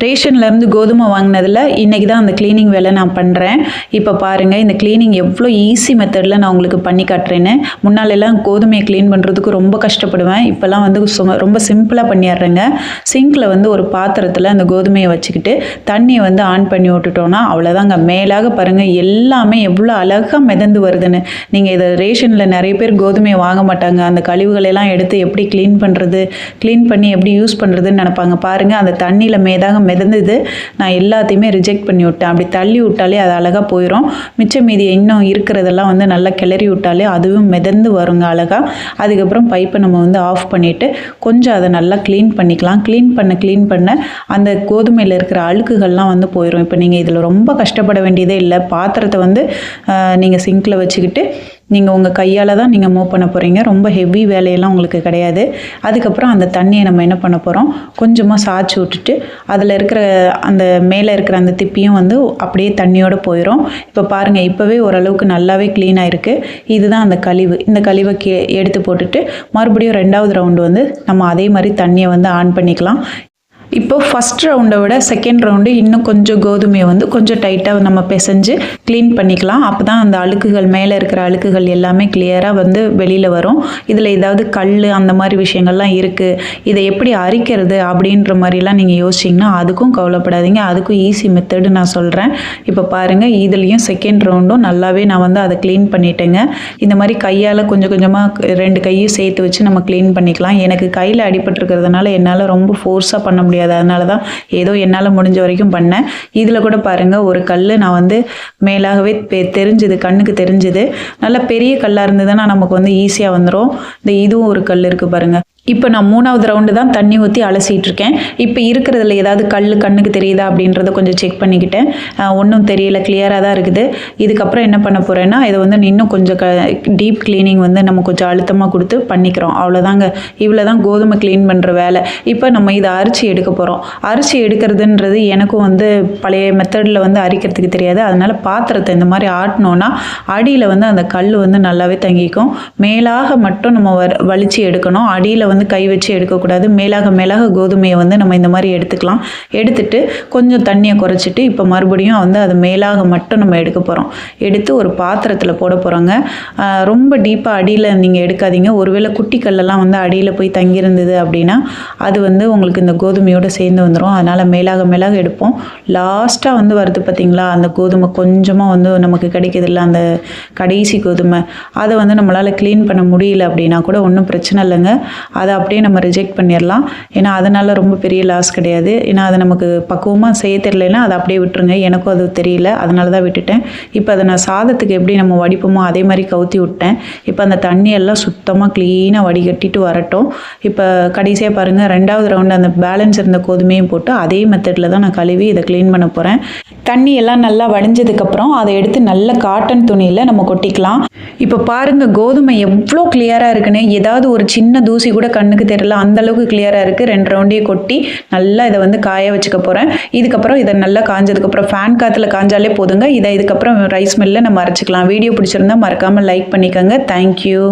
ரேஷன்லேருந்து கோதுமை வாங்கினதில் இன்றைக்கி தான் அந்த க்ளீனிங் வேலை நான் பண்ணுறேன். இப்போ பாருங்கள், இந்த க்ளீனிங் எவ்வளோ ஈஸி மெத்தடில் நான் உங்களுக்கு பண்ணி காட்டுறேன்னு. முன்னாலெல்லாம் கோதுமையை க்ளீன் பண்ணுறதுக்கு ரொம்ப கஷ்டப்படுவேன். இப்போல்லாம் வந்து ரொம்ப சிம்பிளாக பண்ணிடுறேங்க. சிங்கில் வந்து ஒரு பாத்திரத்தில் அந்த கோதுமையை வச்சுக்கிட்டு தண்ணியை வந்து ஆன் பண்ணி விட்டுட்டோன்னா அவ்வளோதாங்க. மேலாக பாருங்கள், எல்லாமே எவ்வளோ அழகாக மிதந்து வருதுன்னு. நீங்கள் இதை ரேஷனில் நிறைய பேர் கோதுமையை வாங்க மாட்டாங்க. அந்த கழிவுகளெல்லாம் எடுத்து எப்படி க்ளீன் பண்ணுறது, க்ளீன் பண்ணி எப்படி யூஸ் பண்ணுறதுன்னு நினைப்பாங்க. பாருங்கள், அந்த தண்ணியில் மிதந்தது. நான் எல்லாத்தையுமே ரிஜெக்ட் பண்ணி விட்டேன். அப்படி தள்ளி விட்டாலே அது அழகாக போயிடும். மிச்சம் மீதி இன்னும் இருக்கிறதெல்லாம் வந்து நல்லா கிளறி விட்டாலே அதுவும் மிதந்து வருங்க அழகாக. அதுக்கப்புறம் பைப்பை நம்ம வந்து ஆஃப் பண்ணிவிட்டு கொஞ்சம் அதை நல்லா க்ளீன் பண்ணிக்கலாம். க்ளீன் பண்ண அந்த கோதுமையில் இருக்கிற அழுக்குகள்லாம் வந்து போயிடும். இப்போ நீங்கள் இதில் ரொம்ப கஷ்டப்பட வேண்டியதே இல்லை. பாத்திரத்தை வந்து நீங்கள் சிங்கில் வச்சுக்கிட்டு நீங்கள் உங்கள் கையால் தான் நீங்கள் மூவ் பண்ண போகிறீங்க. ரொம்ப ஹெவி வேலையெல்லாம் உங்களுக்கு கிடையாது. அதுக்கப்புறம் அந்த தண்ணியை நம்ம என்ன பண்ண போகிறோம், கொஞ்சமாக சாய்ச்சி விட்டுட்டு அதில் இருக்கிற அந்த மேலே இருக்கிற அந்த திப்பியும் வந்து அப்படியே தண்ணியோடு போயிடும். இப்போ பாருங்கள், இப்போவே ஓரளவுக்கு நல்லாவே க்ளீனாக இருக்குது. இதுதான் அந்த கழிவு. இந்த கழிவை எடுத்து போட்டுட்டு மறுபடியும் 2வது ரவுண்டு வந்து நம்ம அதே மாதிரி தண்ணியை வந்து ஆன் பண்ணிக்கலாம். இப்போ ஃபஸ்ட் ரவுண்டை விட செகண்ட் ரவுண்டு இன்னும் கொஞ்சம் கோதுமையை வந்து கொஞ்சம் டைட்டாக நம்ம பிசைஞ்சு க்ளீன் பண்ணிக்கலாம். அப்போ தான் அந்த அழுக்குகள், மேலே இருக்கிற அழுக்குகள் எல்லாமே கிளியராக வந்து வெளியில் வரும். இதில் ஏதாவது கல் அந்த மாதிரி விஷயங்கள்லாம் இருக்குது, இதை எப்படி அரிக்கிறது அப்படின்ற மாதிரிலாம் நீங்கள் யோசிச்சிங்கன்னா அதுக்கும் கவலைப்படாதீங்க. அதுக்கும் ஈஸி மெத்தடு நான் சொல்கிறேன். இப்போ பாருங்கள், இதுலேயும் செகண்ட் ரவுண்டும் நல்லாவே நான் வந்து அதை க்ளீன் பண்ணிட்டேங்க. இந்த மாதிரி கையால் கொஞ்சம் கொஞ்சமாக 2 கையும் சேர்த்து வச்சு நம்ம க்ளீன் பண்ணிக்கலாம். எனக்கு கையில் அடிபட்டுருக்கிறதுனால என்னால் ரொம்ப ஃபோர்ஸாக பண்ண முடியாது. அதனால தான் ஏதோ என்னால் முடிஞ்ச வரைக்கும் பண்ணேன். இதில் கூட பாருங்கள், ஒரு கல் நான் வந்து மேலாகவே தெரிஞ்சுது, கண்ணுக்கு தெரிஞ்சுது. நல்ல பெரிய கல்லாக இருந்ததுன்னா நமக்கு வந்து ஈஸியாக வந்துடும். இதுவும் ஒரு கல் இருக்குது பாருங்கள். இப்போ நான் 3வது ரவுண்டு தான் தண்ணி ஊற்றி அலசிட்டு இருக்கேன். இப்போ இருக்கிறதுல ஏதாவது கண்ணுக்கு தெரியுதா அப்படின்றத கொஞ்சம் செக் பண்ணிக்கிட்டேன். ஒன்றும் தெரியல, கிளியராக தான் இருக்குது. இதுக்கப்புறம் என்ன பண்ண போகிறேன்னா, இதை வந்து இன்னும் கொஞ்சம் டீப் க்ளீனிங் வந்து நம்ம கொஞ்சம் அழுத்தமாக கொடுத்து பண்ணிக்கிறோம். அவ்வளோதாங்க. இவ்வளோ தான் கோதுமை க்ளீன் பண்ணுற வேலை. இப்போ நம்ம இதை அரிச்சு எடுக்க போகிறோம். அரிச்சு எடுக்கிறதுன்றது எனக்கும் வந்து பழைய மெத்தடில் வந்து அரிக்கிறதுக்கு தெரியாது. அதனால் பாத்திரத்தை இந்த மாதிரி ஆட்டினோன்னா அடியில் வந்து அந்த கல் வந்து நல்லாவே தங்கிக்கும். மேலாக மட்டும் நம்ம வலிச்சு எடுக்கணும். அடியில் வந்து கை வச்சு எடுக்கக்கூடாது. மேலாக கோதுமையை வந்து நம்ம இந்த மாதிரி எடுத்துக்கலாம். எடுத்துட்டு கொஞ்சம் தண்ணியை குறைச்சிட்டு இப்போ மறுபடியும் வந்து அது மேலாக மட்டும் நம்ம எடுக்க போகிறோம். எடுத்து ஒரு பாத்திரத்தில் போட போகிறோங்க. ரொம்ப டீப்பாக அடியில் நீங்கள் எடுக்காதீங்க. ஒருவேளை குட்டி கல்லெல்லாம் வந்து அடியில் போய் தங்கியிருந்தது அப்படின்னா அது வந்து உங்களுக்கு இந்த கோதுமையோடு சேர்ந்து வந்துடும். அதனால் மேலாக எடுப்போம். லாஸ்ட்டாக வந்து வருது பார்த்திங்களா, அந்த கோதுமை கொஞ்சமாக வந்து நமக்கு கிடைக்கிதில்ல, அந்த கடைசி கோதுமை, அதை வந்து நம்மளால் க்ளீன் பண்ண முடியல அப்படின்னா கூட ஒன்றும் பிரச்சனை இல்லைங்க. அதை அப்படியே நம்ம ரிஜெக்ட் பண்ணிடலாம். ஏன்னா அதனால் ரொம்ப பெரிய லாஸ் கிடையாது. ஏன்னா அதை நமக்கு பக்குவமாக செய்ய தெரியலன்னா அதை அப்படியே விட்டுருங்க. எனக்கும் அது தெரியல, அதனால தான் விட்டுட்டேன். இப்போ அதை நான் சாதத்துக்கு எப்படி நம்ம வடிப்போமோ அதே மாதிரி கவுத்தி விட்டேன். இப்போ அந்த தண்ணியெல்லாம் சுத்தமாக க்ளீனாக வடிகட்டிட்டு வரட்டும். இப்போ கடைசியாக பாருங்கள், 2வது ரவுண்டு அந்த பேலன்ஸ் இருந்த கோதுமையும் போட்டு அதே மெத்தடில் தான் நான் கழுவி இதை க்ளீன் பண்ண போகிறேன். தண்ணி எல்லாம் நல்லா வடிஞ்சதுக்கப்புறம் அதை எடுத்து நல்ல காட்டன் துணியில் நம்ம கொட்டிக்கலாம். இப்போ பாருங்கள், கோதுமை எவ்வளோ கிளியராக இருக்குன்னு. ஏதாவது ஒரு சின்ன தூசி கூட கண்ணுக்கு தெரியல, அந்தளவுக்கு கிளியராக இருக்குது. 2 ரவுண்டையும் கொட்டி நல்லா இதை வந்து காய வச்சுக்க போகிறேன். இதுக்கப்புறம் இதை நல்லா காஞ்சதுக்கப்புறம் ஃபேன் காற்றுல காஞ்சாலே போதுங்க. இதுக்கப்புறம் ரைஸ் மில்லில் நம்ம அரைச்சிக்கலாம். வீடியோ பிடிச்சிருந்தா மறக்காமல் லைக் பண்ணிக்கோங்க. தேங்க்யூ.